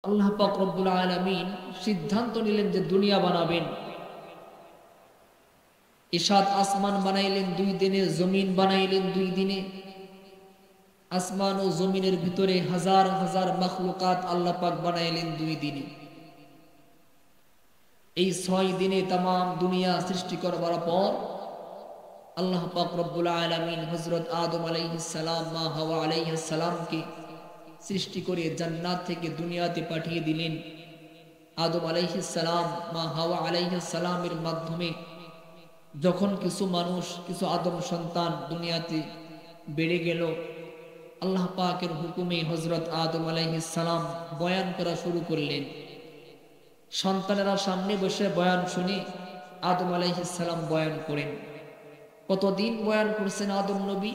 আল্লাহ পাক রব্বুল আলামিন সিদ্ধান্ত নিলেন যে দুনিয়া বানাবেন। ইসাত আসমান বানাইলেন 2 দিনে, জমিন বানাইলেন 2 দিনে। আসমান ও জমিনের ভিতরে হাজার হাজার মাখলুকাত আল্লাহ পাক বানাইলেন 2 দিনে। এই 6 দিনে তাম দুনিয়া সৃষ্টি করবার পর আল্লাহ পাক রব্বুল আলামিন হযরত আদম আলাইহিস সালাম, মা হাওয়া আলাইহিস সালামকে সৃষ্টি করে জান্নাত থেকে দুনিয়াতে পাঠিয়ে দিলেন। আদম আলাইহিস সালাম, মা হাওয়া আলাইহিস সালামের মাধ্যমে যখন কিছু মানুষ, কিছু আদম সন্তান দুনিয়াতে বেড়ে গেল, আল্লাহ পাকের হুকুমে হযরত আদম আলাইহিস সালাম বয়ান করা শুরু করলেন। সন্তানেরা সামনে বসে বয়ান শুনে আদম আলাইহিস সালাম বয়ান করেন। কতদিন বয়ান করছেন আদম নবী?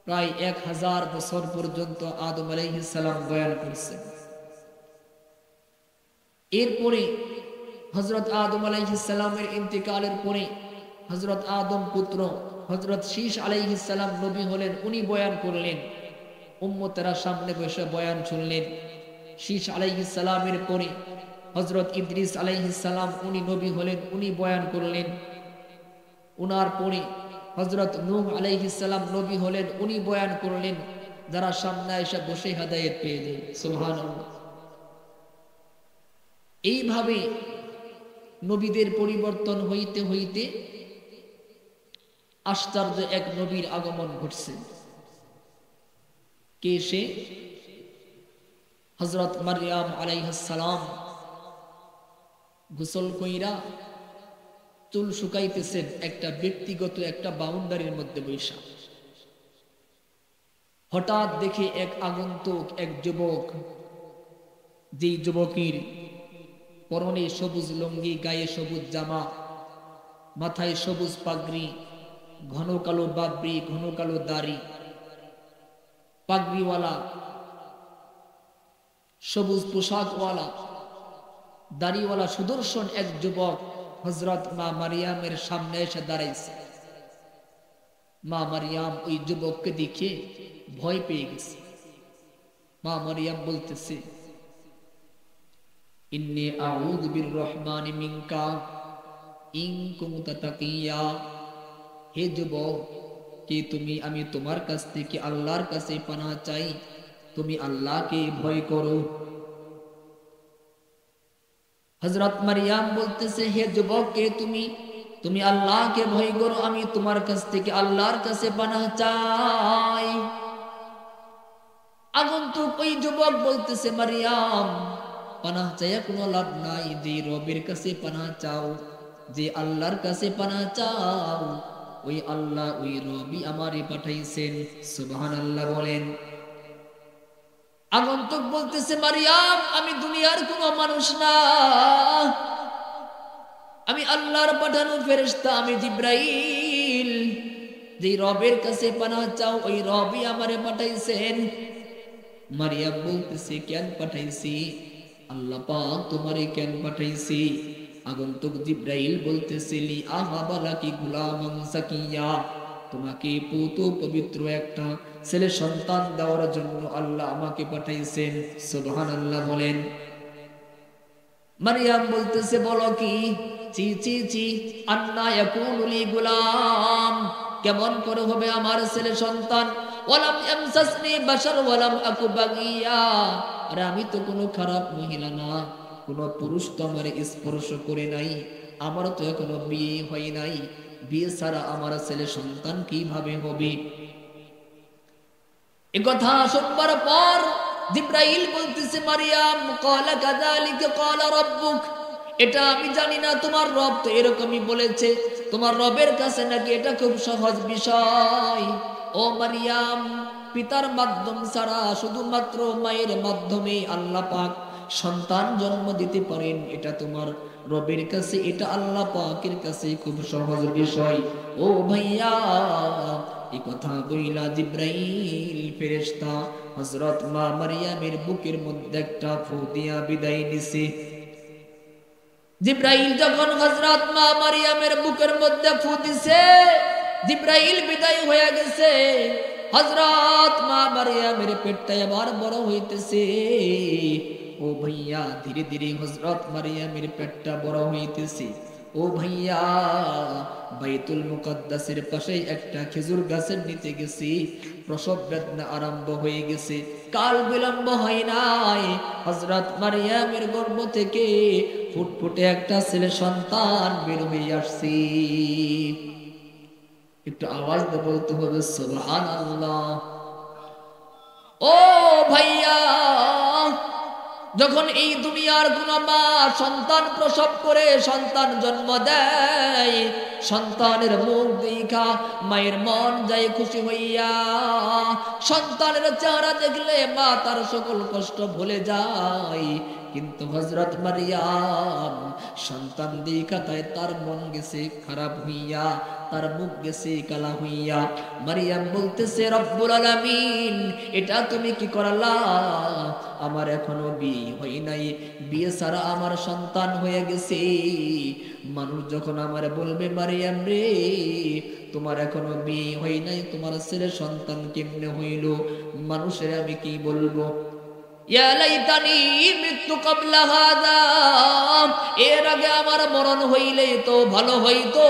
প্রায় 1000 বছর পর্যন্ত আদম আলাইহিস সালাম বয়ান করছেন। এরপরে হযরত আদম আলাইহিস সালামের ইন্তেকালের পরে হযরত আদম পুত্র হযরত শীশ আলাইহিস সালাম নবী হলেন। উনি বয়ান করলেন, উম্মতেরা সামনে বসে বয়ান শুনলেন। শীশ আলাইহিস সালামের পরে হযরত ইদ্রিস আলাইহিস সালাম উনি নবী হলেন, উনি বয়ান করলেন। উনার পরে হযরত নূহ আলাইহিস সালাম নবী হলেন, উনি বয়ান করলেন। যারা সামনে এসে বসে হেদায়েত পেয়ে যায়। সুবহানাল্লাহ। এইভাবে নবীদের পরিবর্তন হইতে হইতে আশ্চর্য এক নবীর আগমন ঘটছে। কে সে? হযরত মারইয়াম আলাইহিস সালাম গোসল কইরা চুল শুকাইতেছেন একটা ব্যক্তিগত একটা বাউন্ডারির মধ্যে বৈশা। হঠাৎ দেখে এক আগন্তুক, এক যুবক, যেই যুবকের পরনে সবুজ লুঙ্গি, গায়ে সবুজ জামা, মাথায় সবুজ পাগড়ি, ঘন কালো বাবরি, ঘন কালো দাড়ি, পাগড়িওয়ালা, সবুজ পোশাকওয়ালা, দাড়িওয়ালা সুদর্শন এক যুবক হযরত মা মারিয়ামের সামনে এসে দাঁড়াইছে। মা মারিয়াম ওই যুবককে দেখে ভয় পেয়ে গেছে। মা মারিয়াম বলতেছে, ইন্নী আউযু বিররহমানি মিনকা ইন কুনতা তাকিয়া। হে যুবক, কে তুমি? আমি তোমার কাছ থেকে আল্লাহর কাছে পানাহ চাই, তুমি আল্লাহকে ভয় করো। হযরত মারিয়াম বলতেছে, হে যুবক, কে তুমি? তুমি আল্লাহকে ভয় করো, আমি তোমার কাছ থেকে আল্লাহর কাছে পানাহ চাই। আগন্তুক ওই যুবক বলতেছে, মারিয়াম, পানাহ চাইয়া কোনো লাভ নাই। যে রবের কাছে পানাহ চাও, যে আল্লাহর কাছে পানাহ চাও, ওই আল্লাহ, ওই রবই আমারে পাঠাইছেন। সুবহানাল্লাহ বলেন। আগন্তুক বলতেছে, মারিয়াম, আমি দুনিয়ার কোনো মানুষ না, আমি আল্লাহর পাঠানো ফেরেশতা, আমি জিবরাইল। যে রবের কাছে পানাহ চাও, ওই রবই আমারে পাঠাইছেন। মারিয়াম বলতেছে, কেন পাঠাইছি? আল্লাহ পাক তোমারে কেন পাঠাইছি? আগন্তুক জিবরাইল বলতেছে, লি আহাবালাকি গুলামান যাকিয়া, তোমাকে পুত পবিত্র একটা ছেলে সন্তান দেওয়ার জন্য আল্লাহ আমাকে পাঠাইছেন। সুবহানাল্লাহ বলেন। মারিয়াম বলতেছে, বলো কি? চি চি চি, আন্না ইয়াকুনু লি গুলাম, কেমন করে হবে আমার ছেলে সন্তান? ওয়ালাম ইয়ামসাসনি বাশার ওয়ালাম আকু বাগিয়া, আরে আমি তো কোনো খারাপ মহিলা না, কোনো পুরুষ তো আমারে স্পর্শ করে নাই, আমার তো এখনো বিয়ে হয় নাই, বিয়ে ছাড়া আমার ছেলে সন্তান কিভাবে হবে? এ কথা শুনবার পর জিবরাইল বলতেছে, মারিয়াম, ক্বালা কাযালিকা ক্বালা রাব্বুক, এটা আমি জানি না, তোমার রব তো এরকমই বলেছে। তোমার রবের কাছে নাকি এটা খুব সহজ বিষয়। ও মারিয়াম, পিতার মাধ্যম ছাড়া শুধুমাত্র মায়ের মাধ্যমে আল্লাহ পাক সন্তান জন্ম দিতে পারেন, এটা তোমার রবের কাছে, এটা আল্লাহ পাকের কাছে খুব সহজ বিষয়। ও ভাইয়া, এই কথা বইলা জিবরাইল ফেরেশতা হযরত মা মারিয়ামের বুকের মধ্যে একটা ফু দিয়া বিদায় নিছে। জিবরাইল যখন হযরত মা মারিয়ামের বুকের মধ্যে ফু দিছে, জিবরাইল বিদায় হয়ে গেছে। হযরত মা মারিয়ামের পেটটা আবার বড় হইতেছে। ও ভাইয়া ধীরে ধীরে হযরত মারিয়ামের পেটটা বড় হইতেছে। ও ভাইয়া বাইতুল মুকাদ্দাসের পাশে একটা খেজুর গাছের নিচে গেছি, প্রসব বেদনা আরম্ভ হয়ে গেছে। কাল বিলম্ব হয় নাই, হযরত মারিয়ামের গর্ভ থেকে ফুটফুটে একটা ছেলে সন্তান বের হয়ে আসছে। একটু আওয়াজ দিয়ে বলতে হবে সুবহানাল্লাহ। ও ভাইয়া, যখন এই দুনিয়ার কোন মা সন্তান প্রসব করে সন্তান জন্ম দেয়, সন্তানের মুখ দেখা মায়ের মন যায় খুশি হইয়া। সন্তানের চেহারা দেখলে মা তার সকল কষ্ট ভুলে যায়। কিন্তু হযরত মারিয়াম সন্তান দেখা তার মন গেছে খারাপ হইয়া, তার মুখ গেছে কালা হইয়া। মারিয়াম বলতেছে, রব্বুল আলামিন, এটা তুমি কি করলা? আমার এখনো বিয়ে হয় নাই, বিয়ে ছাড়া আমার সন্তান হয়ে গেছে। মানুষ যখন আমার বলবে, মারিয়াম রে, তোমার এখনো বিয়ে হয় নাই, তোমার ছেলে সন্তান কেমনে হইল? মানুষের আমি কি বলবো? ইয়া লাইতানি মিতু ক্বাবলা হাযা, এর আগে আমার মরণ হইলে তো ভালো হইতো।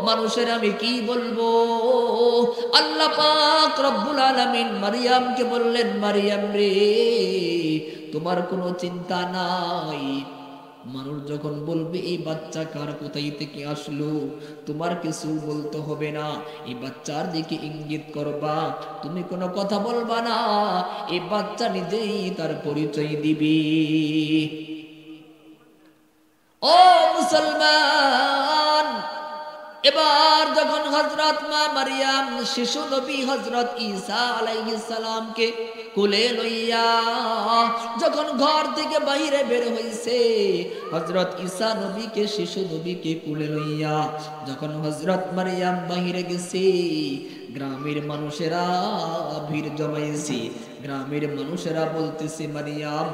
মানুষের আমি কি বলবো? আল্লাহ পাক রব্বুল আলামিন মারিয়ামকে বললেন, মারিয়াম রে, তোমার কোনো চিন্তা নাই। মানুষ যখন বলবে এই বাচ্চা কার, কোথায় থেকে আসলো, তোমার কিছু বলতে হবে না। এই বাচ্চার দিকে ইঙ্গিত করবা, তুমি কোনো কথা বলবা না। এই বাচ্চা নিজেই তার পরিচয় দিবি। ও মুসলমান, এবার যখন হযরত মা মারিয়াম শিশু নবী হযরত ঈসা আলাইহিস সালামকে কোলে লইয়া যখন ঘর থেকে বাইরে বের হইছে, হযরত ঈসা নবীকে শিশু নবীকে কোলে লইয়া যখন হযরত মারিয়াম বাইরে গেছে, গ্রামের মানুষেরা ভিড় জমাইছে। গ্রামের মানুষেরা বলতেছে, মারিয়াম,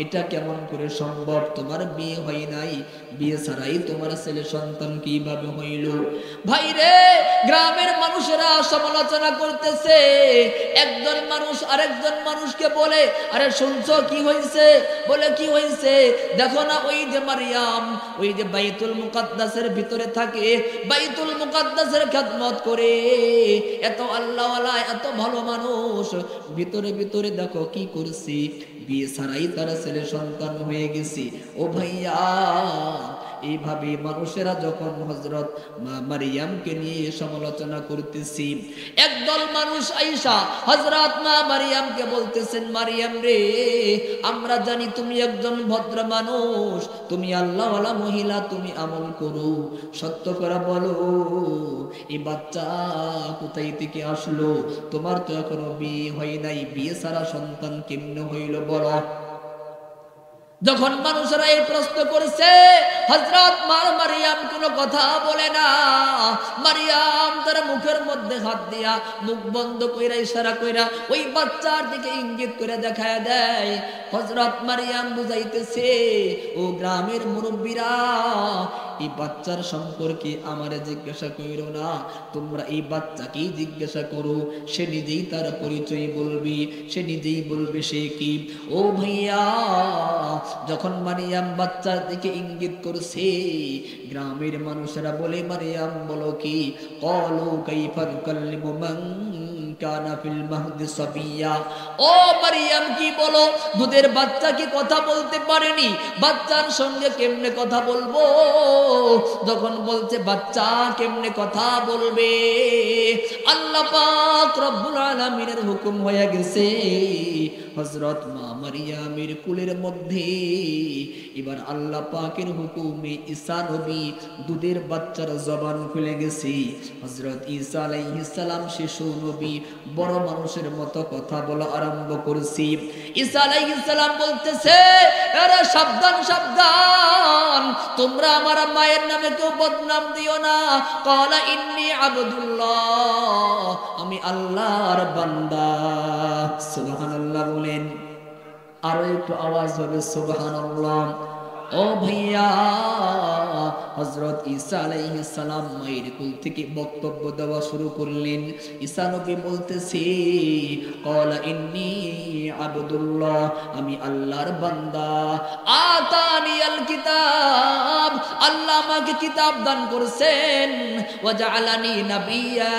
এটা কেমন করে সম্ভব? তোমার বিয়ে হয় নাই, বিয়ে ছাড়াই তোমার ছেলে সন্তান কিভাবে হইল? ভাইরে, গ্রামের মানুষেরা সমালোচনা করতেছে। একজন মানুষ আরেকজন মানুষকে বলে, আরে শুনছো কি হইছে? বলে, কি হইছে? দেখো না, ওই যে মারিয়াম, ওই যে বাইতুল মুকাদ্দাসের ভিতরে থাকে, বাইতুল মুকাদ্দাসের খেদমত করে, এত আল্লাহওয়ালা, এত ভালো মানুষ, ভিতরে ভিতরে দেখো কি করছি, বিয়ে ছাড়াই তার ছেলে সন্তান হয়ে গেছে। ও ভাইয়া, এইভাবে মানুষেরা যখন হযরত মারিয়ামকে নিয়ে সমালোচনা করতেছি, একদল মানুষ আইসা হযরত মারিয়ামকে বলতেছেন, মারিয়াম রে, আমরা জানি তুমি একজন ভদ্র মানুষ, তুমি আল্লাহওয়ালা মহিলা, তুমি আমল করো, সত্য করে বলো, এই বাচ্চা কোথায় থেকে আসলো? তোমার তো এখনো বিয়ে হয় নাই, বিয়ে ছাড়া সন্তান কেমনে হইল বলো? যখন মানুষরা এই প্রশ্ন করেছে, হযরত মারিয়াম কোনো কথা বলে না। মারিয়াম তার মুখের মধ্যে হাত দিয়া মুখ বন্ধ কইরা ইশারা কইরা ওই বাচ্চার দিকে ইঙ্গিত করে দেখায় দেয়। হযরত মারিয়াম বুঝাইতেছে, ও গ্রামের মুরব্বীরা, এই বাচ্চার সম্পর্কে আমারে জিজ্ঞাসা কইরো না, তোমরা এই বাচ্চাকেই জিজ্ঞাসা করো, সে নিজেই তার পরিচয় বলবি, সে নিজেই বলবে সে কি। ও ভাইয়া, যখন মারিয়াম বাচ্চার দিকে ইঙ্গিত করছে, গ্রামের মানুষেরা বলে, মারিয়াম বলো কি? ক্বালু কাইফা নুকাল্লিমু মান কানা ফিল মাহদি সাবিয়া। ও মারিয়াম, কি বলো? দুধের বাচ্চা কি কথা বলতে পারেনি? বাচ্চার সঙ্গে কেমনে কথা বলবো? যখন বলছে বাচ্চা কেমনে কথা বলবে? আল্লাহ পাক রব্বুল আলামিনের হুকুম হয়ে গেছে, হযরত মারিয়ামের কুলের মধ্যে এবার আল্লাহ পাকের হুকুমে ঈসা নবী দুধের বাচ্চার জবান খুলে গেছে। হযরত ঈসা আলাইহিস সালাম শিশু নবী বড় মানুষের মতো কথা বলা আরম্ভ করেছে। ঈসা আলাইহিস সালাম বলতেছে, আরে সাবধান সাবধান, তোমরা আমার মায়ের নামে কেউ বদনাম দিও না। ক্বালা ইন্নী আবদুল্লাহ, আমি আল্লাহর বান্দা। সুবহানাল্লাহ বলেন, আরো একটু আওয়াজ হবে সুবহানাল্লাহ। ও ভাইয়া, হযরত ঈসা আলাইহিস সালাম মায়ের কুল থেকে বক্তব্য দেওয়া শুরু করলেন। ঈসা নবী বলতেছে, ক্বালা ইন্নী আবদুল্লাহ, আমি আল্লাহর বান্দা। আতানিয়াল কিতাব, আল্লাহ আমাকে কিতাব দান করেছেন। ওয়া জাআলানি নাবিয়্যা,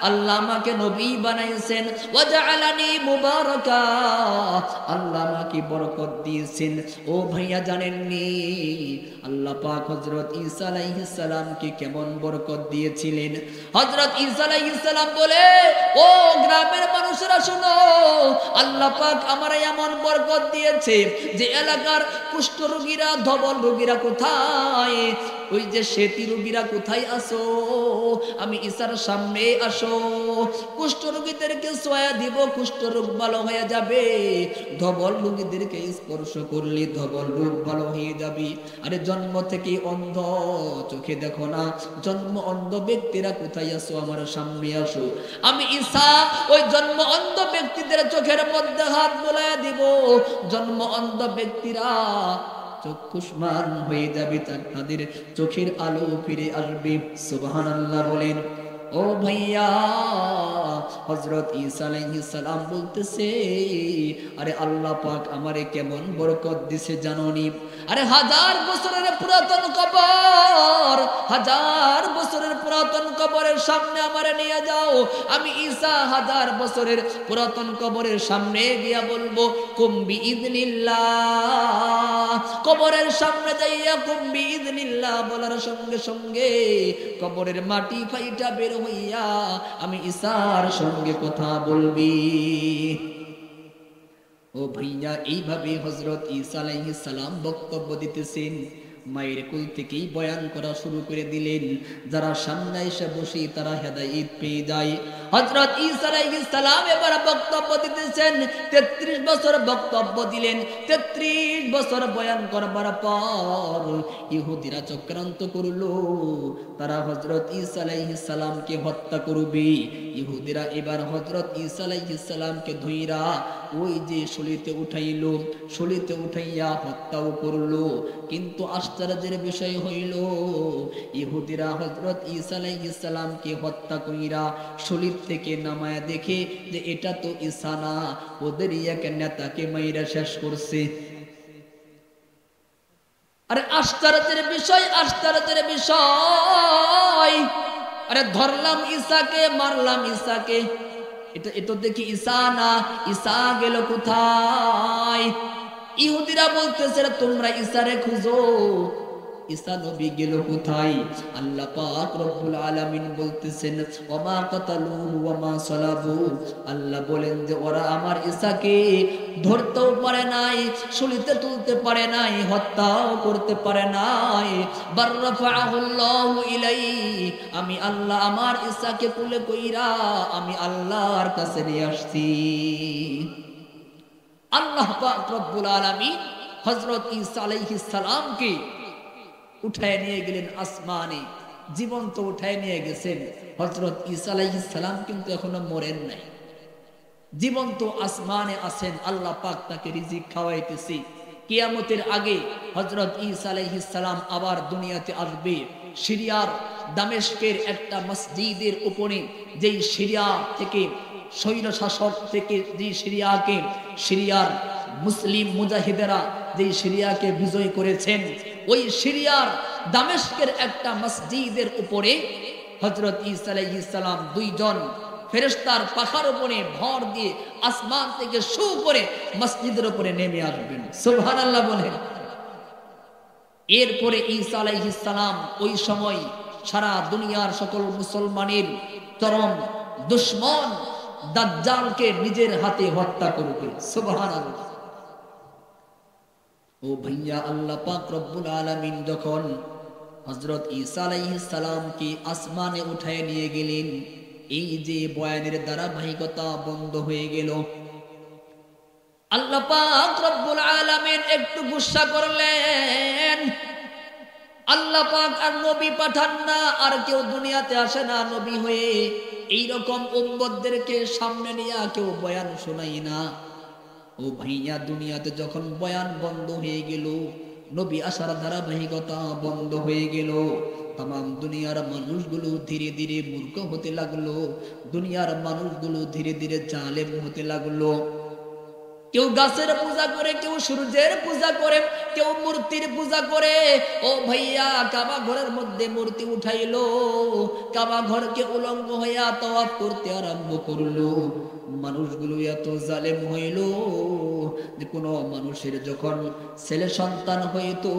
আল্লাহ আমাকে নবী বানাইছেন। ওয়া জাআলানি মুবারাকা, আল্লাহ আমাকে বরকত দিয়েছেন। ও ভাইয়া, জানেননি আল্লাহ পাক হযরত ঈসা আলাইহিস সালামকে কেমন বরকত দিয়েছিলেন? হযরত ঈসা আলাইহিস সালাম বলে, ও গ্রামের মানুষেরা শোনো, আল্লাহ পাক আমারে এমন বরকত দিয়েছে যে এলাকার কুষ্ঠ রোগীরা, ধবল রোগীরা কোথায়, ওই যে সেতি রোগীরা কোথায় আসো, আমি ঈসার সামনে আসো, কুষ্ঠ রোগীদেরকে ছোঁয়া দিব, কুষ্ঠ রোগ ভালো হয়ে যাবে। ধবল রোগীদেরকে স্পর্শ করলে ধবল রোগ ভালো হয়ে যাবে। আরে জন্ম থেকে অন্ধ, চোখে দেখো না, জন্ম অন্ধ ব্যক্তিরা কোথায় আসো, আমার সামনে আসো। আমি ঈসা ওই জন্ম অন্ধ ব্যক্তিদের চোখের মধ্যে হাত বোলায় দিব, জন্ম অন্ধ ব্যক্তিরা চক্ষুষ্মান হয়ে যাবে, তাদের চোখের আলো ফিরে আসবে। সুবহানাল্লাহ বলেন। ও ভাইয়া, হযরত ঈসা আলাইহিস সালাম বলতেছে, আরে আল্লাহ পাক আমারে কেমন বরকত দিছে জানোনি? আরে 1000 বছরের পুরাতন কবর, 1000 বছরের পুরাতন কবরের সামনে আমারে নিয়ে যাও। আমি ঈসা 1000 বছরের পুরাতন কবরের সামনে গিয়া বলবো, কুম বিইذনিল্লাহ। কবরের সামনে যাইয়া কুম বিইذনিল্লাহ বলার সঙ্গে সঙ্গে কবরের মাটি ফাইটা বের হইয়া আমি ঈসার সঙ্গে কথা বলবি। ও ভাইয়া, এইভাবে হযরত ঈসা আলাইহিস সালাম বক্তব্য দিতেছেন। মায়ের কুল থেকেই বয়ান করা শুরু করে দিলেন। যারা সামনে এসে বসে তারা হেদায়েত পেয়ে যায়। হযরত ঈসা আলাইহিস সালাম এবার বক্তব্য দিতেছেন। 33 বছর বক্তব্য দিলেন। 33 বছর বয়ান করবার পর ইহুদিরা চক্রান্ত করলো, তারা হযরত ঈসা আলাইহিস সালামকে হত্যা করবে। ইহুদিরা এবার হযরত ঈসা আলাইহিস সালামকে ধইরা ওই যে শলিতে উঠাইলো, শলিতে উঠাইয়া হত্যাও করলো। কিন্তু আশ্চর্যের বিষয় হইল, ইহুদিরা হযরত ঈসা আলাইহিস সালামকে হত্যা কইরা শলিত থেকে নামায়া দেখে যে এটা তো ঈসা না, ওদের এক নেতাকে মাইরা শেষ করছে। আরে আশ্চর্যের বিষয়, আশ্চর্যের বিষয়। আরে ধরলাম ঈসাকে, মারলাম ঈসাকে, এটা দেখি ঈসা না, ঈসা গেল কোথায়? ইহুদিরা বলতেছে, তোমরা ঈসারে খুঁজো, ঈসা নবী গেল কোথায়? আল্লাহ পাক রব্বুল আলামিন বলতেছেন, ওমা কাতালুহু ওমা সালাবু। আল্লাহ বলেন যে ওরা আমার ঈসাকে ধরতেও পারে নাই, শুলিতে তুলতে পারে নাই, হত্যাও করতে পারে নাই। বার রাফাআহুল্লাহু ইলাইহি, আমি আল্লাহ আমার ঈসাকে কুলে কইরা আমি আল্লাহর কাছে নিয়ে আসছি। আল্লাহ পাক রব্বুল আলামিন হযরত ঈসা আলাইহিস সালামকে উঠায় নিয়ে গেলেন আসমানে, জীবন্ত উঠায় নিয়ে গেছেন। হযরত ঈসা আলাইহিস সালাম কিন্তু এখনো মরেন নাই, জীবন্ত আসমানে আছেন। আল্লাহ পাক তাকে রিজিক খাওয়াইতেছে। কিয়ামতের আগে হযরত ঈসা আলাইহিস সালাম আবার দুনিয়াতে আসবে। সিরিয়ার দামেস্কের একটা মসজিদের উপরে, যেই সিরিয়া থেকে স্বৈর শাসক থেকে যে সিরিয়াকে, সিরিয়ার মুসলিম মুজাহিদেরা যে সিরিয়াকে বিজয় করেছেন, ওই সিরিয়ার দামেস্কের একটা মসজিদের উপরে হযরত ঈসা আলাইহিস সালাম 2 জন ফেরেশতার পাখার উপরে ভর দিয়ে আসমান থেকে শু করে মসজিদের উপরে নেমে আসবেন। সুবহানাল্লাহ বলেন। এরপরে ঈসা আলাইহিস সালাম ওই সময় সারা দুনিয়ার সকল মুসলমানের চরম দুশমন দাজ্জালকে নিজের হাতে হত্যা করবে। সুবহানাল্লাহ। ও ভাইয়া, আল্লাহ পাক রব্বুল আলামিন যখন হযরত ঈসা আলাইহিস সালামকে আসমানে উঠায় নিয়ে গেলেন, এই যে বয়ানের ধারাবাহিকতা বন্ধ হয়ে গেল। আল্লাহ পাক রব্বুল আলামিন একটু গুসা করলেন। আল্লাহ পাক আর নবী পাঠান না, আর কেউ দুনিয়াতে আসে না নবী হয়ে, এইরকম উম্মতদেরকে সামনে নিয়ে কেউ বয়ান শোনাই না। ও ভাইয়া, দুনিয়াতে যখন বয়ান বন্ধ হয়ে গেল, নবী আসার ধারাবাহিকতা বন্ধ হয়ে গেল। তাম দুনিয়ার মানুষগুলো ধীরে ধীরে মূর্খ হতে লাগলো, দুনিয়ার মানুষগুলো ধীরে ধীরে জালেম হতে লাগলো। কেউ গাছের পূজা করে, কেউ সূর্যের পূজা করে, কেউ মূর্তির পূজা করে। ও ভাইয়া, কাবা ঘরের মধ্যে মূর্তি উঠাইলো, কাবা ঘরকে উলঙ্গ হইয়া তাওয়াফ করতে আরম্ভ করলো। মানুষগুলো এত জালেম হইল যে কোনো মানুষের যখন ছেলে সন্তান হইতো,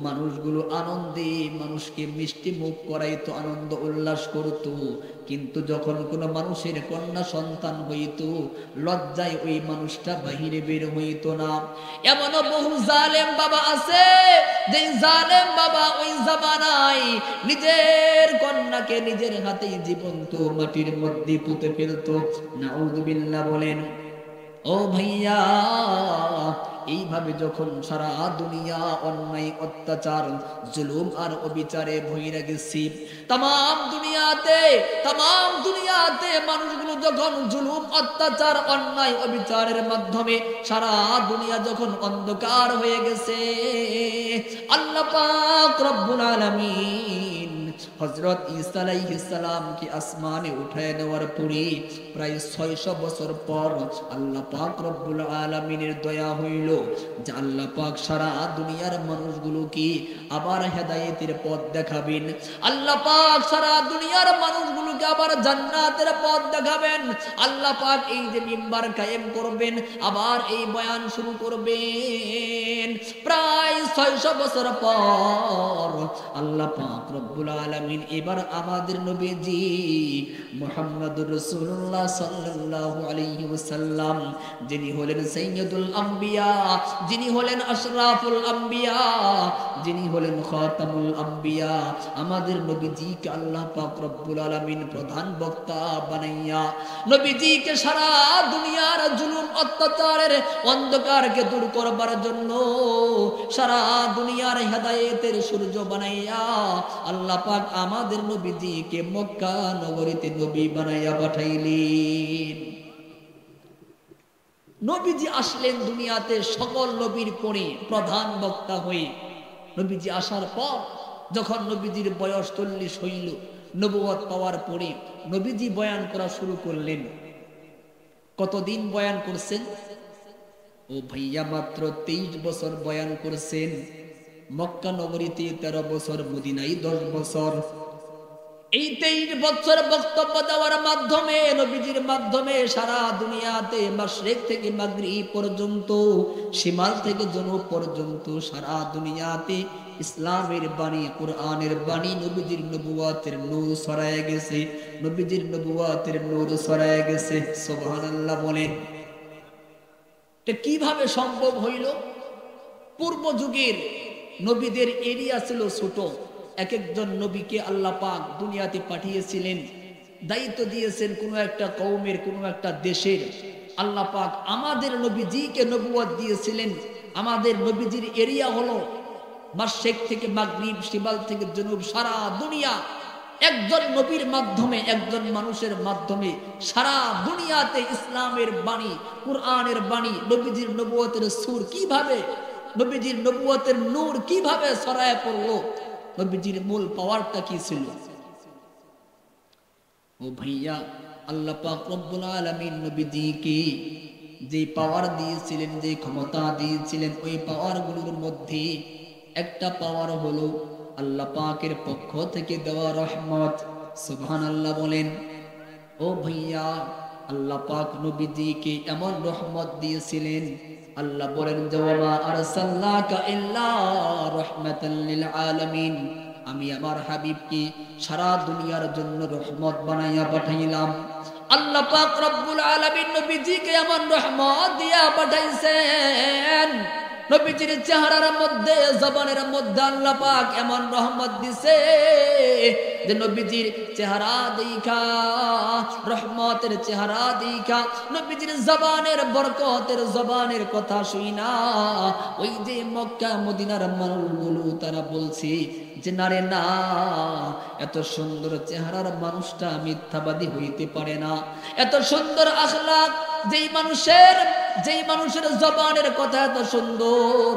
মানুষগুলো আনন্দে মানুষকে মিষ্টি মুখ করাইতো, আনন্দ উল্লাস করত। কিন্তু যখন কোনো মানুষের কন্যা সন্তান হইতো, লজ্জায় ওই মানুষটা বাহিরে বের হইতো না। এমনও বহু জালেম বাবা আছে, যে জালেম বাবা ওই জামানায় নিজের কন্যাকে নিজের হাতেই জীবন্ত মাটির মধ্যে পুঁতে ফেলতো। নাউযুবিল্লাহ বলেন। ও ভাইয়া, এইভাবে যখন সারা দুনিয়া অন্যায়, অত্যাচার, জুলুম আর অবিচারে ভরে গেছে, তাম দুনিয়াতে মানুষগুলো যখন জুলুম, অত্যাচার, অন্যায়, অবিচারের মাধ্যমে সারা দুনিয়া যখন অন্ধকার হয়ে গেছে, আল্লাহ পাক রব্বুল আলামিন হযরত ঈসা আলাইহিস সালামকে আসমানে উঠায় নেওয়ার পরে প্রায় 600 বছর পর আল্লাহ পাক রব্বুল আলামিনের দয়া হইল যে আল্লাহ পাক সারা দুনিয়ার মানুষগুলোকে আবার হেদায়েতের পথ দেখাবেন। আল্লাহ পাক সারা দুনিয়ার মানুষগুলোকে আবার জান্নাতের পথ দেখাবেন। আল্লাহ পাক এই যে মিম্বার কায়েম করবেন, আবার এই বয়ান শুরু করবেন। প্রায় 600 বছর পর আল্লাহ পাক রব্বুল আলামিন এবার আমাদের নবীজি মুহাম্মদুর রাসূলুল্লাহ সাল্লাল্লাহু আলাইহি ওয়াসাল্লাম, যিনি হলেন সাইয়্যিদুল আম্বিয়া, যিনি হলেন আশরাফুল আম্বিয়া, যিনি হলেন খাতামুল আম্বিয়া, আমাদের নবীজিকে আল্লাহ পাক রব্বুল আলামিন প্রধান বক্তা বানাইয়া নবীজিকে সারা দুনিয়ার জুলুম, অত্যাচারের অন্ধকারকে দূর করবার জন্য, সারা দুনিয়ার হেদায়েতের সূর্য বানাইয়া আল্লাহ পাক আমাদের নবীজিকে মক্কা নগরীতে নবী বানাইয়া পাঠাইলেন। নবীজি আসলেন দুনিয়াতে সকল নবীর পরে প্রধান বক্তা হয়ে। নবীজি আসার পর যখন নবীজির বয়স 40 হইল, নবুয়ত পাওয়ার পরে নবীজি বয়ান করা শুরু করলেন। কতদিন বয়ান করছেন? ও ভাইয়া, মাত্র 23 বছর বয়ান করছেন। মক্কা নগরীতে 13 বছর, মদিনায় 10 বছর। এই 23 বছর বক্তব্য দেওয়ার মাধ্যমে, নবীজির মাধ্যমে সারা দুনিয়াতে মাশরিক থেকে মাগরিব পর্যন্ত, শিমাল থেকে জনুব পর্যন্ত সারা দুনিয়াতে ইসলামের বাণী, কোরআনের বাণী, নবীজির নবুয়াতের নূর ছড়ায় গেছে, নবীজির নবুয়াতের নূর ছড়ায় গেছে। সুবহানাল্লাহ বলেন। এটা কিভাবে সম্ভব হইল? পূর্ব যুগের নবীদের এরিয়া ছিল ছোট। এক একজন নবীকে আল্লাহ পাক দুনিয়াতে পাঠিয়েছিলেন, দায়িত্ব দিয়েছেন কোনো একটা কওমের, কোনো একটা দেশের। আল্লাহ পাক আমাদের নবীজিকে নবুয়ত দিয়েছিলেন। আমাদের নবীজির এরিয়া হলো মাশরিক থেকে মাগরিব, শিমাল থেকে জনুব, সারা দুনিয়া একজন নবীর মাধ্যমে, একজন মানুষের মাধ্যমে সারা দুনিয়াতে ইসলামের বাণী, কুরআনের বাণী, নবীজির নবুয়তের সুর কিভাবে, নবীজির নবুয়তের নূর কিভাবে ছড়ায় পড়লো, নবীজির মূল পাওয়ারটা কি ছিল? ও ভাইয়া, আল্লাহ পাক রব্বুল আলামিন নবীজিকে যে পাওয়ার দিয়েছিলেন, যে ক্ষমতা দিয়েছিলেন, ওই পাওয়ারগুলোর মধ্যে একটা পাওয়ার হলো আল্লাহ পাকের পক্ষ থেকে দেওয়া রহমত। সুবহানাল্লাহ বলেন। ও ভাইয়া, আল্লাহ পাক নবীজিকে এমন রহমত দিয়েছিলেন, আল্লাহ বলেন যে ওয়া আরসালনাকা ইল্লা রাহমাতাল লিল আলামিন, আমি আমার হাবিবকে সারা দুনিয়ার জন্য রহমত বানাইয়া পাঠাইলাম। আল্লাহ পাক রব্বুল আলামিন নবীজিকে এমন রহমত দিয়া পাঠাইছেন, নবীজির চেহারার মধ্যে, জবানের মধ্যে আল্লাহ পাক এমন রহমত দিছে যে নবীজির চেহারা দেখা, রহমতের চেহারা দেখা, নবীজির জবানের বরকতের জবানের কথা শুইনা ওই যে মক্কা মদিনার মানুষগুলো তারা বলছে যে না রে না, এত সুন্দর চেহারার মানুষটা মিথ্যাবাদী হইতে পারে না। এত সুন্দর আখলাক যেই মানুষের যেই মানুষের জবানের কথা এত সুন্দর,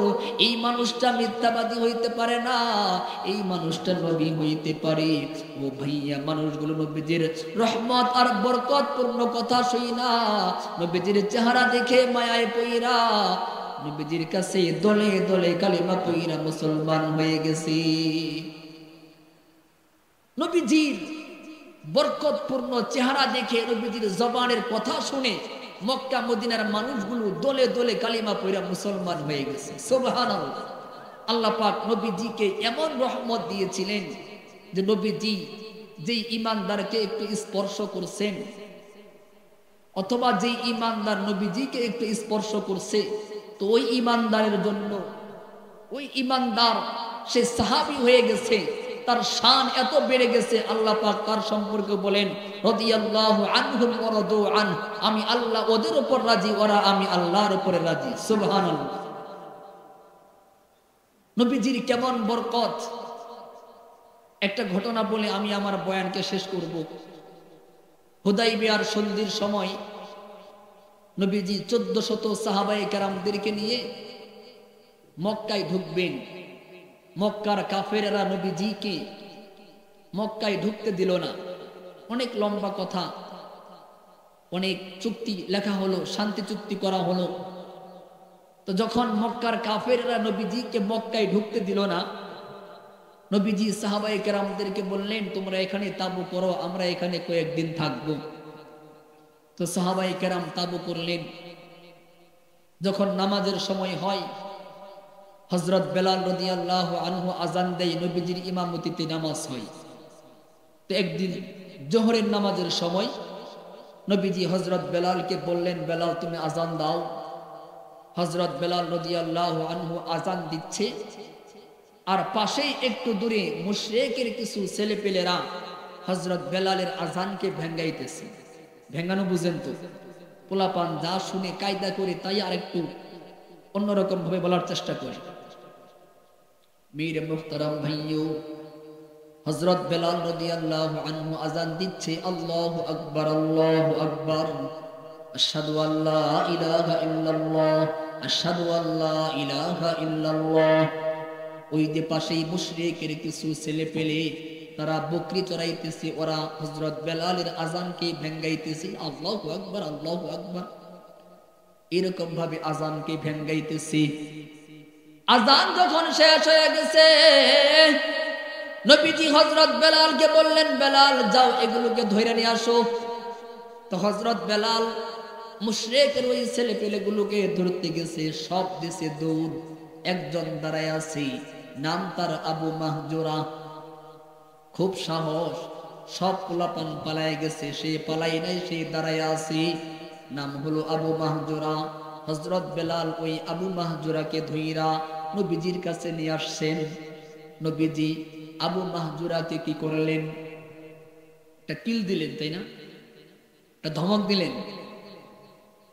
এই মানুষটা মিথ্যাবাদী হইতে পারে না, এই মানুষটা নবী হইতে পারে। ও ভাইয়া, মানুষগুলো নবীজির রহমত আর বরকতপূর্ণ কথা শুই না, নবীজির চেহারা দেখে মায়ায় পইরা নবীজির কাছে দলে দলে কালিমা পইরা মুসলমান হয়ে গেছে। নবীজির বরকতপূর্ণ চেহারা দেখে, নবীজির জবানের কথা শুনে মক্কা মদিনার মানুষগুলো দলে দলে কালিমা পইরা মুসলমান হয়ে গেছে। সুবহানাল্লাহ। আল্লাহ পাক নবীজিকে এমন রহমত দিয়েছিলেন যে নবীজি যেই ইমানদারকে একটু স্পর্শ করছেন, অথবা যেই ইমানদার নবীজিকে একটু স্পর্শ করছে, তো ওই ইমানদারের জন্য, ওই ইমানদার সে সাহাবী হয়ে গেছে, তার শান এত বেড়ে গেছে। আল্লাহ পাক তার সম্পর্কে বলেন, রাদিয়াল্লাহু আনহুম ওয়া রাদু আন, আমি আল্লাহ ওদের উপর রাজি, ওরা আমি আল্লাহর উপরে রাজি। সুবহানাল্লাহ। নবীজির কেমন বরকত! একটা ঘটনা বলে আমি আমার বয়ানকে শেষ করব। হুদাইবিয়ার সন্ধির সময় নবীজি 1400 সাহাবায়ে কেরামদেরকে নিয়ে মক্কায় ঢুকবেন। মক্কার কাফেরেরা নবীজিকে মক্কায় ঢুকতে দিল না। অনেক লম্বা কথা, অনেক চুক্তি লেখা হলো, শান্তি চুক্তি করা হলো। তো যখন মক্কার কাফেরেরা নবীজিকে মক্কায় ঢুকতে দিল না, নবীজি সাহাবায়ে কেরামদেরকে বললেন, তোমরা এখানে তাবু করো, আমরা এখানে কয়েকদিন থাকব। তো সাহাবায়ে কেরাম তাবু করলেন। যখন নামাজের সময় হয়, হযরত বেলাল রাদিয়াল্লাহু আনহু আজান দেয়, নবীজির ইমামতিতে নামাজ হয়। তো একদিন জোহরের নামাজের সময় নবীজি হযরত বেলালকে বললেন, বেলাল তুমি আজান দাও। হযরত বেলাল রাদিয়াল্লাহু আনহু আজান দিচ্ছে, আর পাশেই একটু দূরে মুশরিকের কিছু ছেলেপেলেরা হযরত বেলালের আজানকে ভেঙ্গাইতেছে। ভেঙ্গানো বুঝেন তো, পোলাপান যা শুনে কায়দা করে তাই আর একটু অন্যরকম ভাবে বলার চেষ্টা করে। মীর মুহতারাম ভাইও, হযরত বেলাল রাদিয়াল্লাহু আনহু আজান দিচ্ছে, আল্লাহু আকবার, আল্লাহু আকবার, আশহাদু আল্লা ইলাহা ইল্লাল্লাহ, আশহাদু আল্লা ইলাহা ইল্লাল্লাহ। ওই যে পাশেই মুশরিকের কিছু ছেলে পেলে তারা বকরি চড়াইতেছে, ওরা হযরত বেলালের আজানকে ভেঙ্গাইতেছে, আল্লাহু আকবার, আল্লাহু আকবার, এরকম ভাবে আজানকে ভেঙ্গাইতেছে। আজান যখন শেষ হয়ে গেছে, নবীজি হযরত বেলালকে বললেন, বেলাল যাও এগুলোকে ধরে নিয়ে আসো। তো হযরত বেলাল মুশরিকের ওই ছেলে পেলেগুলোকে ধরতে গেছে, সব দিছে দৌড়। একজন দাঁড়ায় আছে, নাম তার আবু মাহজুরা, খুব সাহস, সব পোলাপান পালায় গেছে, সে পালাই নাই, সে দাঁড়ায় আছে, নাম হলো আবু মাহজুরা। হযরত বেলাল ওই আবু মাহজুরাকে ধইরা নবীজির কাছে নিয়ে আসছেন। নবীজি আবু মাহজুরাকে কি করলেন? একটা কিল দিলেন, তাই না? একটা ধমক দিলেন।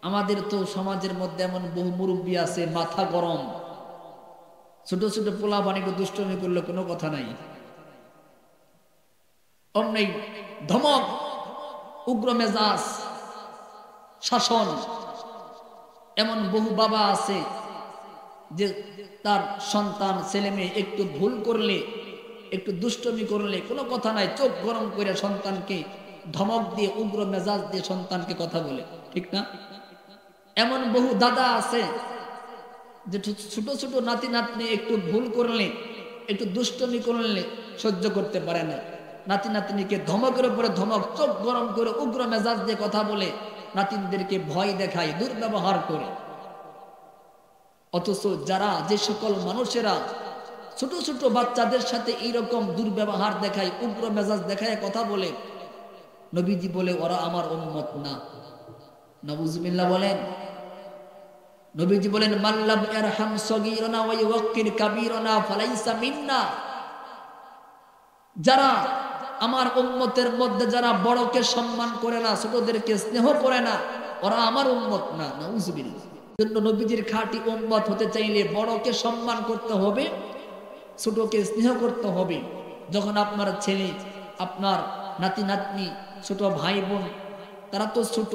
আমাদের তো সমাজের মধ্যে এমন বহু মুরব্বী আছে, মাথা গরম, ছোট ছোট পোলাপান একটু দুষ্টমি করলে কোনো কথা নাই, অমনি ধমক, উগ্র মেজাজ, শাসন। এমন বহু বাবা আছে যে তার সন্তান ছেলে মেয়ে একটু ভুল করলে, একটু দুষ্টমি করলে কোনো কথা নাই, চোখ গরম করে সন্তানকে ধমক দিয়ে, উগ্র মেজাজ দিয়ে সন্তানকে কথা বলে, ঠিক না? এমন বহু দাদা আছে যে ছোট ছোট নাতি নাতনি একটু ভুল করলে, একটু দুষ্টমি করলে সহ্য করতে পারে না, নাতি নাতনিকে ধমকের উপরে ধমক, চোখ গরম করে উগ্র মেজাজ দিয়ে কথা বলে নাতিনদেরকে ভয় দেখায়, দুর্ব্যবহার করে। অথচ যারা, যে সকল মানুষেরা ছোট ছোট বাচ্চাদের সাথে এইরকম দুর্ব্যবহার দেখায়, উগ্র মেজাজ দেখায় কথা বলে, নবীজি বলে ওরা আমার উম্মত না। নাউজুবিল্লাহ বলেন। নবীজি বলেন, মাল্লাম ইয়ারহাম সগীরানা ওয়া ইউক্কির কাবীরানা ফালাইসা মিন্না। যারা আমার উম্মতের মধ্যে যারা বড়কে সম্মান করে না, ছোটদেরকে স্নেহ করে না, ওরা আমার উম্মত না। নাউজুবিল্লাহ। জন্য নবীজির খাঁটি উম্মত হতে চাইলে বড়কে সম্মান করতে হবে, ছোটকে স্নেহ করতে হবে। যখন আপনার ছেলে, আপনার নাতি নাতনি, ছোট ভাই বোন, তারা তো ছোট,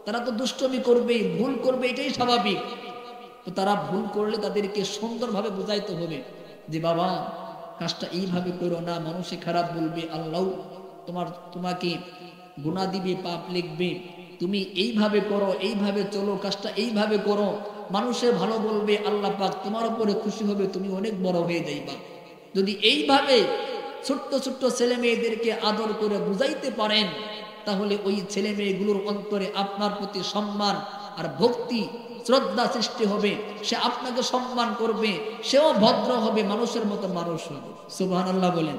তারা তো দুষ্টমি করবে, ভুল করবে, এটাই স্বাভাবিক। তো তারা ভুল করলে তাদেরকে সুন্দরভাবে বুঝাইতে হবে যে বাবা কাজটা এইভাবে করো না, মানুষে খারাপ বলবে, আল্লাহ তোমাকে গুনাহ দিবে, পাপ লিখবে। তুমি এইভাবে করো, এইভাবে চলো, কাজটা এইভাবে করো, মানুষে ভালো বলবে, আল্লাহ পাক তোমার উপরে খুশি হবে, তুমি অনেক বড় হয়ে যাইবা। যদি এইভাবে ছোট্ট ছোট্ট ছেলে মেয়েদেরকে আদর করে বুঝাইতে পারেন, তাহলে ওই ছেলে মেয়েগুলোর অন্তরে আপনার প্রতি সম্মান আর ভক্তি শ্রদ্ধা সৃষ্টি হবে। সে আপনাকে সম্মান করবে, সেও ভদ্র হবে, মানুষের মতো মানুষ হবে। সুবহানাল্লাহ বলেন।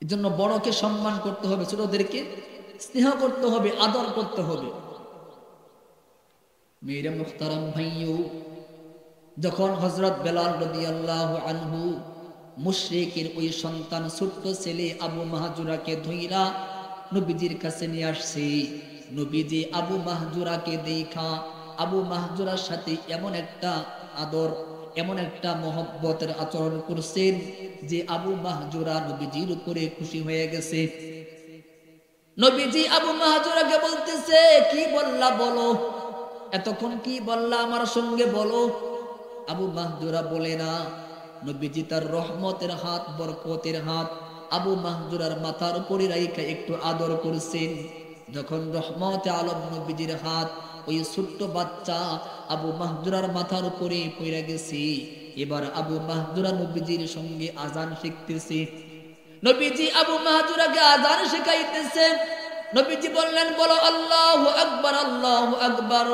এর জন্য বড়কে সম্মান করতে হবে, ছোটদেরকে স্নেহ করতে হবে, আদর করতে হবে। মেরে মুখতারাম ভাইও, যখন হযরত বেলাল রাদিয়াল্লাহু আনহু মুশরিকের ওই সন্তান ছোট্ট ছেলে আবু মাহজুরাকে ধইরা নবীজির কাছে নিয়ে আসছে, নবীজি আবু মাহজুরাকে দেখা আবু মাহজুরার সাথে এমন একটা আদর, এমন একটা মহব্বতের আচরণ করছেন যে আবু মাহজুরা নবীজির উপরে খুশি হয়ে গেছে। নবীজি আবু মাহজুরাকে বলতেছে, কি বললা বলো, এতক্ষণ কি বললা আমার সঙ্গে বলো। আবু মাহজুরা বলে না। নবীজি তার রহমতের হাত, বরকতের হাত আবু মাহজুরার মাথার উপরে রাইখা একটু আদর করছেন। যখন রহমতে আলম নবীজির হাত ওই ছোট্ট বাচ্চা আবু মাহজুরার মাথার উপরে পড়ে গেছে, এবার আবু মাহজুরা নবীজির সঙ্গে আজান শিখতেছে। নবীজি আবু মাহজুরাকে আজান শেখাইতেছে। নবীজি বললেন, বলো আল্লাহু আকবার, আল্লাহু আকবার।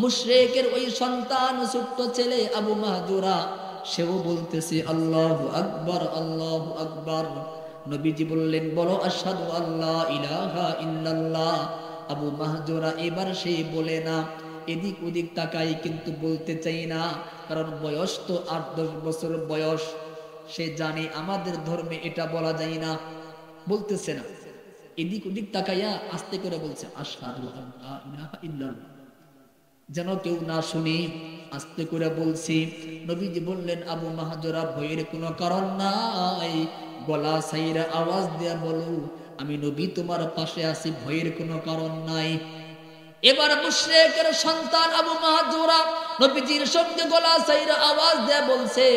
মুশরিকের ওই সন্তান ছোট্ট ছেলে আবু মাহজুরা সেও বলতেছে আল্লাহু আকবার, আল্লাহু আকবার। নবীজি বললেন, বলো আশহাদু আল্লা ইলাহা ইল্লাল্লাহ। আবু মাহজুরা এবার সে বলে না, এদিক ওদিক তাকাই কিন্তু বলতে চাই না, কারণ বয়স তো ৮-১০ বছর বয়স। সে জানে আমাদের ধর্মে এটা বলা যায় না, বলতেছে না। এদিক ওদিক তাকাইয়া আস্তে করে বলছে আশহাদু আল্লা ইলাহা ইল্লাল্লাহ, যেন কেউ না শুনে আস্তে করে বলছি। নবীজি বললেন, আবু মাহজুরা ভয়ের কোনো কারণ নাই, গলা ছাইরা আওয়াজ দেয়া বলো আমি নবী তোমার পাশে আছি, ভয়ের কোনো কারণ নাই। এবার মুশরিকের সন্তান আবু মাহজুরা নবীজির সঙ্গে গলা ছাইরা আওয়াজ দেয়া বলছে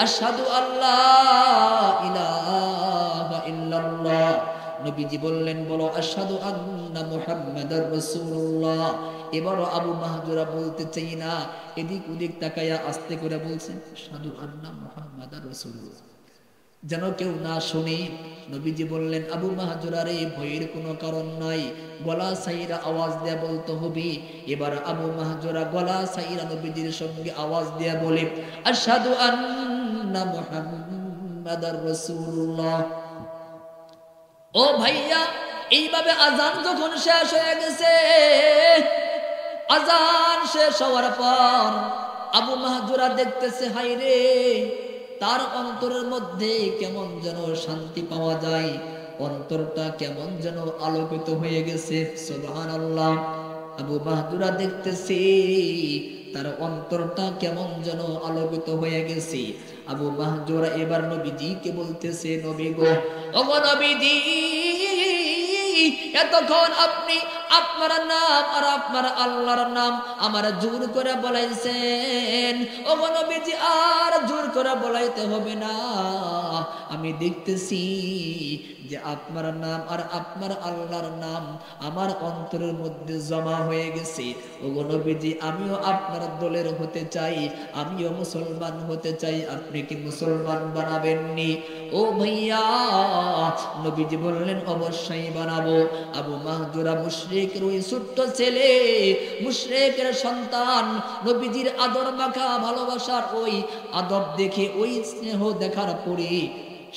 আশহাদু আল্লা ইলাহা ইল্লাল্লাহ। নবীজি বললেন, বলো আশহাদু আন্না মুহাম্মাদার রাসূলুল্লাহ। এবারও আবু মাহজুরা বলতে চাই না, এদিক ওদিক তাকায়া আস্তে করে বলছেন আশহাদু আন্না মুহাম্মাদার রাসূলুল্লাহ, যেন কেউ না শুনে। নবীজি বললেন, আবু মাহজুরা রে, ভয়ের কোনো কারণ নাই, গলা ছাইরা আওয়াজ দেয়া বলতে হবে। এবার আবু মাহজুরা গলা ছাইরা নবীজির সঙ্গে আওয়াজ দেয়া বলে আশহাদু আন্না মুহাম্মাদার রাসূলুল্লাহ। ও ভাইয়া, এইভাবে আজান যখন শেষ হয়ে গেছে, আজান শেষ হওয়ার পর আবু মাহজুরা দেখতেছে, হায় রে, তার অন্তরের মধ্যে কেমন যেন শান্তি পাওয়া যায়, অন্তরটা কেমন যেন আলোকিত হয়ে গেছে। সুবহানাল্লাহ। আবু মাহজুরা দেখতেছে তার অন্তরটা কেমন যেন আলোকিত হয়ে গেছে। আবু মাহজুরা এবার নবীজিকে বলতেছে, নবী গো, ওগো নবীজি, এতক্ষণ আপনি আপনার নাম আর আপনার আল্লাহর নাম আমার জোর করে বলাইছেন। ওগো নবীজি, আর জোর করে বলাইতে হবে না, আমি দেখতেছি যে আপনার নাম আর আপনার আল্লাহর নাম আমার অন্তরের মধ্যে জমা হয়ে গেছে। ওগো নবীজি, আমিও আপনার দলের হতে চাই, আমিও মুসলমান হতে চাই, আপনি কি মুসলমান বানাবেননি? ও ভাইয়া, নবীজি বললেন, অবশ্যই বানাবো। আবু মাহজুরা মুশরিকের ওই ছোট্ট ছেলে, মুশরিকের সন্তান, নবীজির আদর মাখা ভালোবাসার ওই আদব দেখে, ওই স্নেহ দেখার পরে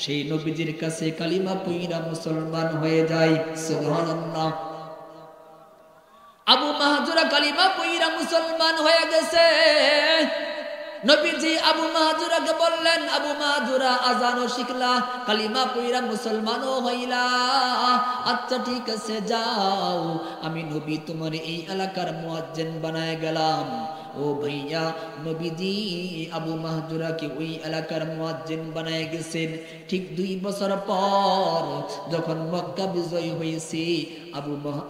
সেই নবীজির কাছে কালিমা পয়রা মুসলমান হয়ে যায়। সুবহানাল্লাহ। আবু মাহজুরা কালিমা পয়রা মুসলমান হয়ে গেছে। নবীজি আবু মাহজুরাকে বললেন, আবু মাহজুরা, আজানও শিখলা, কালিমা পয়রা মুসলমানও হইলা, আচ্ছা ঠিক আছে, যাও, আমি নবী তোমার এই এলাকার মুয়াজ্জিন বানায় গেলাম। ও ভাইয়া, নবীজি আবু মাহজুরাকে ওই এলাকার মুয়াজ্জিন বানায় গেছেন। ঠিক 2 বছর পর যখন মক্কা বিজয় হয়েছে,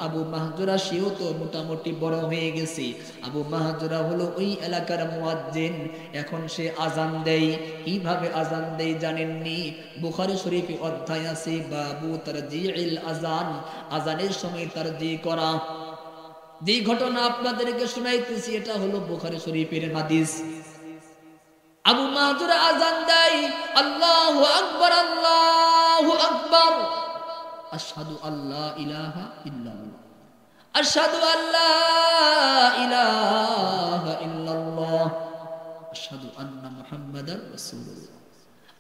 আবু মাহজুরা সেও তো মোটামুটি বড় হয়ে গেছে। আবু মাহজুরা হলো ওই এলাকার মুয়াজ্জিন। এখন সে আজান দেয়। কিভাবে আজান দেয় জানেননি? বুখারী শরীফে অধ্যায় আছে বাবু তারজিইল আজান, আজানের সময় তারজি করা। যে ঘটনা আপনাদেরকে শোনাইতেছি এটা হলো বুখারী শরীফের হাদিস। আবু মাহজুরা আজান দেয়, আল্লাহু আকবার, আল্লাহু আকবার, আশহাদু আল্লা ইলাহা ইল্লাল্লাহ, আশহাদু আল্লা ইলাহা ইল্লাল্লাহ, আশহাদু আন্না মুহাম্মাদার রাসূলুল্লাহ,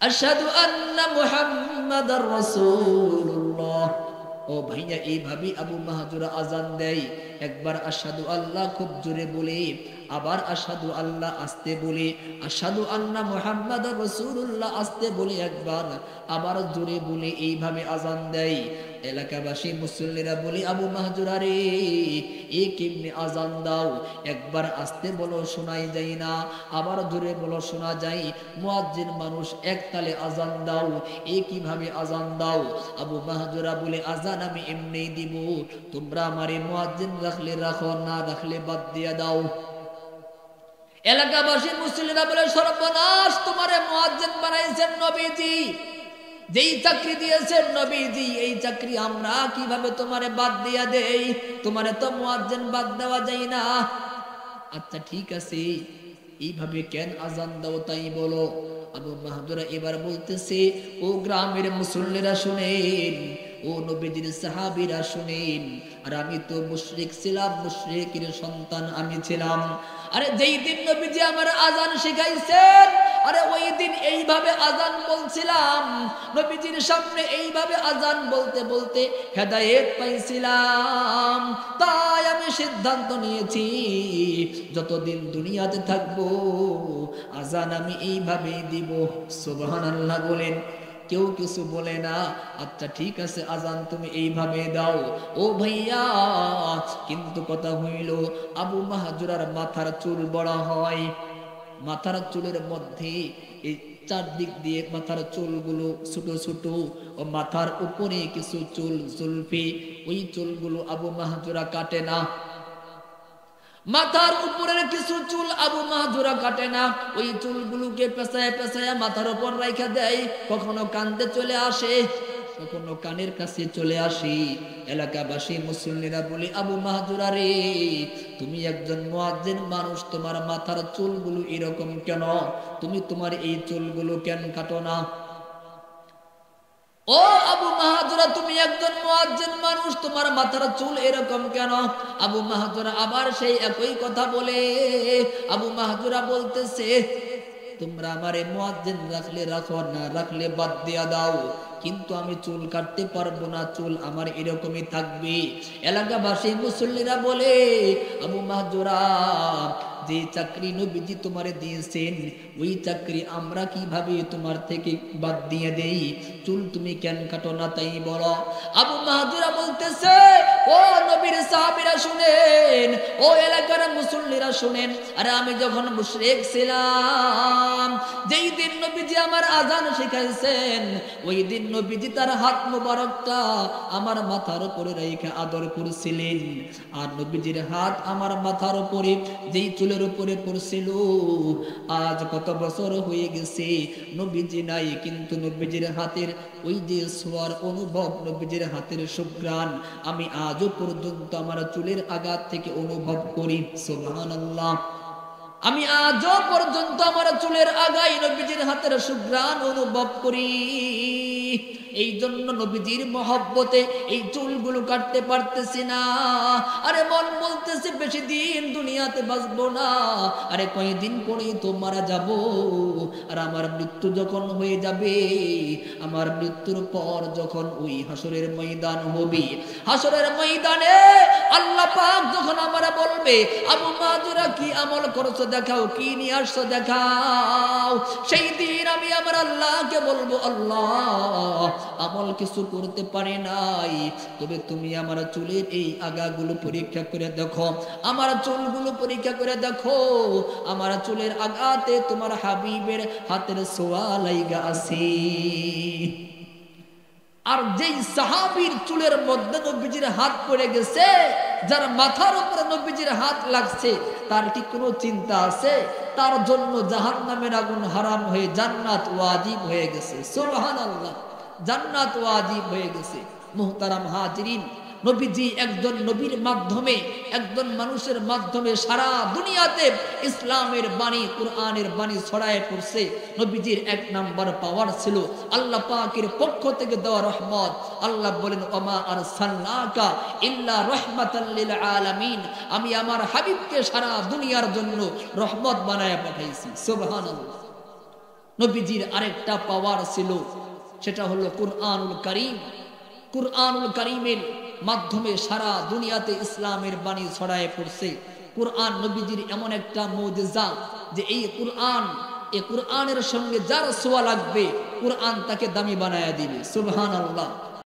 আশহাদু আন্না মুহাম্মাদার রাসূলুল্লাহ। ও ভাইয়া, এইভাবে আবু মাহজুরা আজান দেয়। একবার আশহাদু আল্লাহ খুব জোরে বলে, আবার আশহাদু আল্লাহ আস্তে বলে, আশহাদু আন্না মুহাম্মাদার রাসূলুল্লাহ আস্তে বলে, একবার আবার জোরে বলে এইভাবে আজান দেয়। এলাকাবাসী মুসল্লিরা বলে, আবু মাহজুরা রে, এ কেমনে আজান দাও? একবার আস্তে বলো, শোনাই যায় না, আবার জোরে বলো, শোনা যায়। মুয়াজ্জিন মানুষ, এক তালে আজান দাও, এ কিভাবে আজান দাও? আবু মাহজুরা বলে, আজান আমি এমনি দিব, তোমরা আমারে মুয়াজ্জিন রাখলে রাখো, না রাখলে বাদ দিয়া দাও। এলাকাবাসী মুসল্লিরা বলে, সর্বনাশ, তোমারে মুয়াজ্জিন বানাইছেন নবীজি, যেই চাকরি দিয়েছেন নবীজি, এই চাকরি আমরা কিভাবে তোমারে বাদ দিয়া দেই? তোমারে তো মুয়াজ্জিন বাদ দেওয়া যায় না। আচ্ছা ঠিক আছে, এইভাবে কেন আজান দাও তাই বলো। আবু মাহজুরা এবার বলতেছে, ও গ্রামের মুসল্লিরা শুনেন, ও নবীজির সাহাবীরা শুনেন, আর আমি তো মুশরিক ছিলাম, মুশরিকের সন্তান আমি ছিলাম। আরে যেই দিন নবীজি আমার আজান শিখাইছেন, আরে ওই দিন এইভাবে আজান বলছিলাম, নবীজির সামনে এইভাবে আজান বলতে বলতে হেদায়েত পাইছিলাম। তাই আমি সিদ্ধান্ত নিয়েছি, যতদিন দুনিয়াতে থাকবো আজান আমি এইভাবেই দিব। সুবহানাল্লাহ বলেন। কেউ কিছু বলে না। আচ্ছা ঠিক আছে, আজান তুমি এইভাবে দাও। ও ভাইয়া, কিন্তু কথা হইল, আবু মাহজুরার মাথার চুল বড় হয়। মাথার চুলের মধ্যে এই চারদিক দিয়ে মাথার চুলগুলো ছোট ছোট, ও মাথার উপরে কিছু চুল জুলফি, ওই চুলগুলো আবু মাহজুরা কাটে না। মাথার উপরের কিছু চুল আবু মাহজুরা কাটে না, ওই চুলগুলোকে পেঁচায় পেঁচায় মাথার উপর রাইখা দেয়। কখনো কান্দে চলে আসে, কখনো কানের কাছে চলে আসি। এলাকাবাসী মুসল্লিরা বলে, আবু মাহজুরা রে, তুমি একজন মুয়াজ্জিন মানুষ, তোমার মাথার চুলগুলো এরকম কেন? তুমি তোমার এই চুলগুলো কেন কাটো না? ও আবু মাহজুরা, তুমি একজন মুয়াজ্জিন মানুষ, তোমার মাথার চুল এরকম কেন? আবু মাহজুরা আবার সেই একই কথা বলে। আবু মাহজুরা বলতেছে, তোমরা আমারে মুয়াজ্জিন রাখলে রাখো, না রাখলে বাদ দিয়া দাও, কিন্তু আমি চুল কাটতে পারবো না, চুল আমার এরকমই থাকবে। এলাকাবাসী মুসল্লিরা বলে, আবু মাহজুরা, যে চাকরি নবীজি তোমারে দিয়েছেন, ওই চাকরি আমরা কিভাবে তোমার থেকে বাদ দিয়ে দেই? চুল তুমি কেন কাটো না তাই বলো। আবু মাহজুরা বলতেছে, ও নবীর সাহাবীরা শুনেন, ও এলাকার মুসল্লিরা শুনেন, আরে আমি যখন মুশরিক ছিলাম, যেই দিন নবীজি আমার আজান শিখাইছেন, ওই দিন নবীজি তার হাত মোবারকটা আমার মাথার উপরে রেখে আদর করছিলেন। আর নবীজির হাত আমার মাথার উপরে যেই চুলের উপরে পড়ছিল, আজ কত বছর হয়ে গেছে, নবীজি নাই, কিন্তু নবীজির হাতের ওই যে ছোঁয়ার অনুভব, নবীজির হাতের সুঘ্রাণ আমি আজও পর্যন্ত আমার চুলের আঘাত থেকে অনুভব করি। সুবহানাল্লাহ। আমি আজও পর্যন্ত আমার চুলের আগায় নবীজির হাতের সুঘ্রাণ অনুভব করি। এই জন্য নবীজির মহব্বতে এই চুলগুলো কাটতে পারতেছি না। আরে মন বলতেছে বেশি দিন দুনিয়াতে বাঁচবো না, আরে কয়েকদিন পরেই তো মারা যাব। আর আমার মৃত্যু যখন হয়ে যাবে, আমার মৃত্যুর পর যখন ওই হাসরের ময়দান হবে, হাসরের ময়দানে আল্লাহ পাক যখন আমারা বলবে, আবু মাহজুরা কি আমল করছো দেখাও, কি নিয়ে আসছো দেখাও, সেই দিন আমি আমার আল্লাহকে বলবো, আল্লাহ আমল কিছু করতে পারি নাই, তবে তুমি আমার চুলের এই আগাগুলো পরীক্ষা করে দেখো, আমার চুলগুলো পরীক্ষা করে দেখো, আমার চুলের আগাতে তোমার হাবিবের হাতের ছোঁয়া লাইগা আছে। আর যেই সাহাবীর চুলের মধ্যে নবীজির হাত পড়ে গেছে, যার মাথার উপরে নবীজির হাত লাগছে, তার কি কোনো চিন্তা আছে? তার জন্য জাহান্নামের আগুন হারাম হয়ে জান্নাত ওয়াজিব হয়ে গেছে। সুবহানাল্লাহ, জান্নাত ওয়াজিব হয়ে গেছে। মুহতারাম হাজিরিন, নবীজি একজন নবীর মাধ্যমে, একজন মানুষের মাধ্যমে সারা দুনিয়াতে ইসলামের বাণী, কুরআনের বাণী ছড়ায় পড়ছে। নবীজির এক নাম্বার পাওয়ার ছিল আল্লাহ পাকের পক্ষ থেকে দেওয়া রহমত। আল্লাহ বলেন, ওমা আরসালনাকা ইল্লা রাহমাতাল লিল আলামিন, আমি আমার হাবিবকে সারা দুনিয়ার জন্য রহমত বানায় পাঠাইছি। সুবহানাল্লাহ। নবীজির আরেকটা পাওয়ার ছিল, সেটা হলো কুরআনুল কারীম। কুরআনুল কারীমের মাধ্যমে সারা দুনিয়াতে ইসলামের বাণী ছড়ায় পড়ছে। কুরআন নবীজির এমন একটা মুজিজা যে এই কুরআনের সঙ্গে যার ছোঁয়া লাগবে, কুরআন তাকে দামি বানায়া দিবে। সুবহানাল্লাহ।